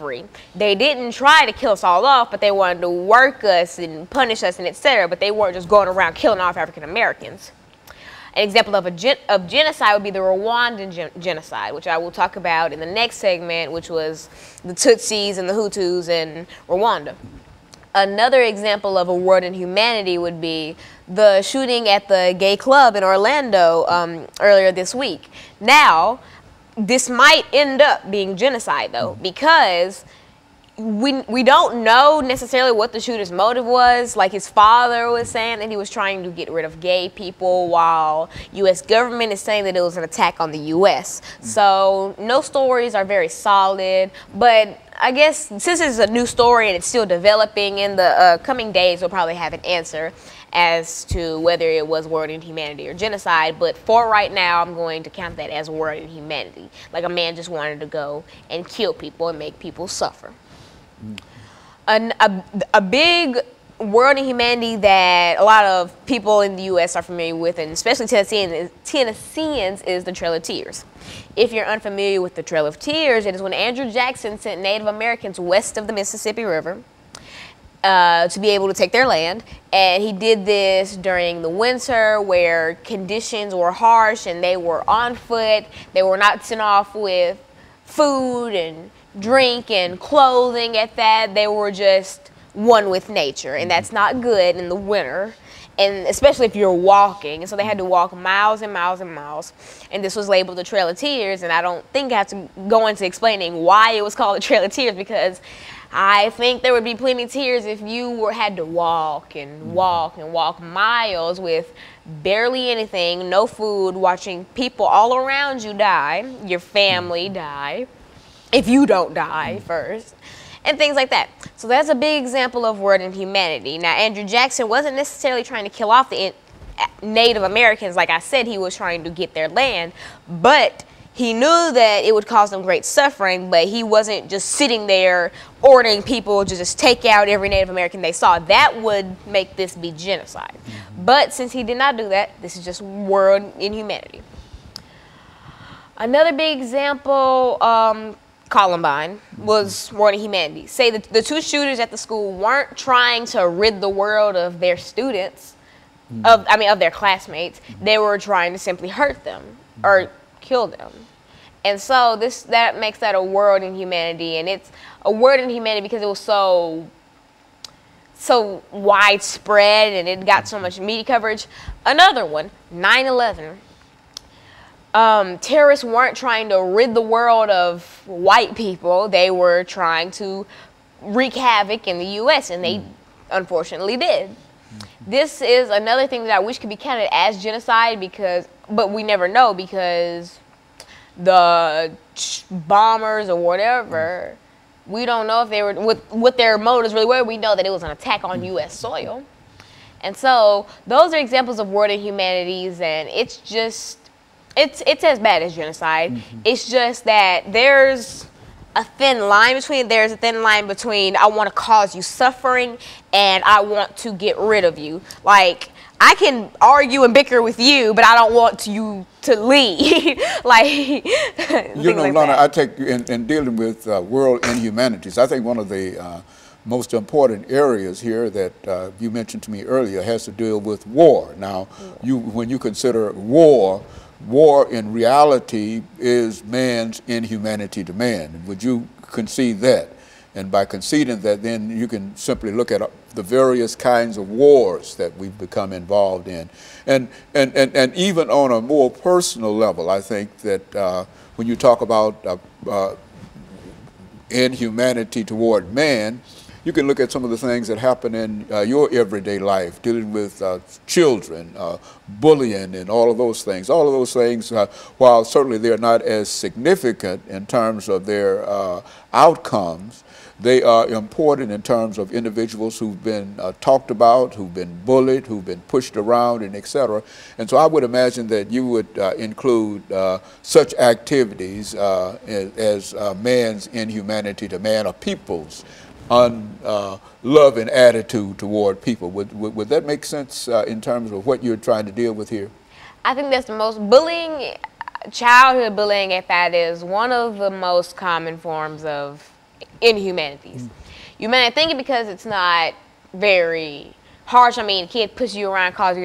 free. They didn't try to kill us all off, but they wanted to work us and punish us and etc. But they weren't just going around killing off African Americans. An example of genocide would be the Rwandan genocide, which I will talk about in the next segment, which was the Tutsis and the Hutus in Rwanda. Another example of a word in humanity would be the shooting at the gay club in Orlando earlier this week. Now, this might end up being genocide, though, because we don't know necessarily what the shooter's motive was. Like, his father was saying that he was trying to get rid of gay people, while U.S. government is saying that it was an attack on the U.S. So no stories are very solid, but I guess since it's a new story and it's still developing, in the coming days we'll probably have an answer as to whether it was word in humanity or genocide. But for right now, I'm going to count that as word in humanity. Like, a man just wanted to go and kill people and make people suffer. A big word in humanity that a lot of people in the U.S. are familiar with, and especially Tennesseans, is the Trail of Tears. If you're unfamiliar with the Trail of Tears, it is when Andrew Jackson sent Native Americans west of the Mississippi River to be able to take their land. And he did this during the winter, where conditions were harsh and they were on foot. They were not sent off with food and drink and clothing at that. They were just one with nature, and that's not good in the winter, and especially if you're walking. And so they had to walk miles and miles and miles, and this was labeled the Trail of Tears. And I don't think I have to go into explaining why it was called the Trail of Tears, because I think there would be plenty of tears if you had to walk and walk and walk miles with barely anything, no food, watching people all around you die, your family die, if you don't die first, and things like that. So that's a big example of word in humanity. Now, Andrew Jackson wasn't necessarily trying to kill off the Native Americans. Like I said, he was trying to get their land, but he knew that it would cause them great suffering, but he wasn't just sitting there ordering people to just take out every Native American they saw. That would make this be genocide. But since he did not do that, this is just word in humanity. Another big example, Columbine, was word in humanity. Say that the two shooters at the school weren't trying to rid the world of their students, of their classmates. They were trying to simply hurt them or kill them. And so that makes that a word in humanity, and it's a word in humanity because it was so widespread and it got so much media coverage. Another one, 9/11. Terrorists weren't trying to rid the world of white people. They were trying to wreak havoc in the U.S., and they unfortunately did. This is another thing that I wish could be counted as genocide, but we never know, because the bombers or whatever, we don't know if they were, what their motives really were. We know that it was an attack on U.S. soil. And so those are examples of word in humanities, and it's as bad as genocide. It's just that there's a thin line between I want to cause you suffering and I want to get rid of you. Like, I can argue and bicker with you, but I don't want you to leave. Like, you know, Lana, I take in dealing with world inhumanities, I think one of the most important areas here that you mentioned to me earlier has to deal with war. Now, when you consider war in reality is man's inhumanity to man. Would you concede that? And by conceding that, then you can simply look at the various kinds of wars that we've become involved in. And even on a more personal level, I think that when you talk about inhumanity toward man, you can look at some of the things that happen in your everyday life, dealing with children, bullying, and all of those things. All of those things, while certainly they're not as significant in terms of their outcomes, they are important in terms of individuals who've been talked about, who've been bullied, who've been pushed around, and et cetera. And so I would imagine that you would include such activities as man's inhumanity to man, or people's unloving attitude toward people. Would that make sense in terms of what you're trying to deal with here? I think that's the most bullying, childhood bullying at that, is one of the most common forms of Inhumanities. You may not think it because it's not very harsh. I mean, a kid pushes you around, calls you